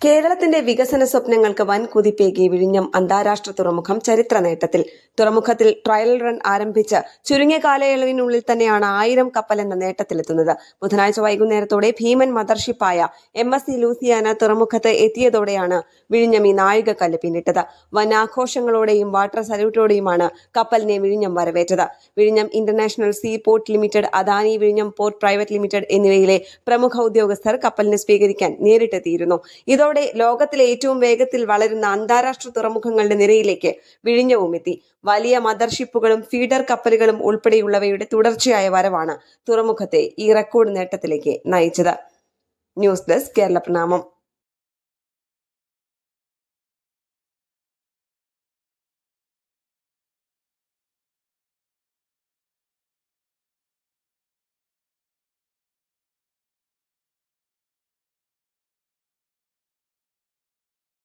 കേരളത്തിന്റെ വികസന സ്വപ്നങ്ങൾക്ക് വൻ കുതിപ്പേകി വിഴിഞ്ഞം അന്താരാഷ്ട്ര തുറമുഖം ചരിത്ര നേട്ടത്തിൽ. തുറമുഖത്തിൽ ട്രയൽ റൺ ആരംഭിച്ച് ചുരുങ്ങിയ കാലയളവിനുള്ളിൽ തന്നെയാണ് 1000 കപ്പൽ എന്ന നേട്ടത്തിലെത്തുന്നത്. ബുധനാഴ്ച വൈകുന്നേരത്തോടെ ഭീമൻ മദർഷിപ്പായ MSC ലൂസിയാന തുറമുഖത്ത് എത്തിയതോടെയാണ് വിഴിഞ്ഞം ഈ നാഴികക്കല്ല് പിന്നിട്ടത്. വനാഘോഷങ്ങളോടെയും വാട്ടർ സല്യൂട്ടോടെയുമാണ് കപ്പലിനെ വിഴിഞ്ഞം വരവേറ്റത്. വിഴിഞ്ഞം international see port limited, Adani വിഴിഞ്ഞം പോർട്ട് പ്രൈവറ്റ് ലിമിറ്റഡ് എന്നിവയിലെ പ്രമുഖ ഉദ്യോഗസ്ഥർ കപ്പലിനെ സ്വീകരിക്കാൻ നേരിട്ടെത്തിയിരുന്നു. ഇതോടെ ലോകത്തിലെ ഏറ്റവും വേഗത്തിൽ വളരുന്ന അന്താരാഷ്ട്ര തുറമുഖങ്ങളുടെ നിരയിലേക്ക് വിഴിഞ്ഞവും എത്തി. വലിയ മദർഷിപ്പുകളും ഫീഡർ കപ്പലുകളും ഉൾപ്പെടെയുള്ളവയുടെ തുടർച്ചയായ വരവാണ് തുറമുഖത്തെ ഈ റെക്കോർഡ് നേട്ടത്തിലേക്ക് നയിച്ചത്. ന്യൂസ് ഡെസ്ക് കേരള പ്രണാമം.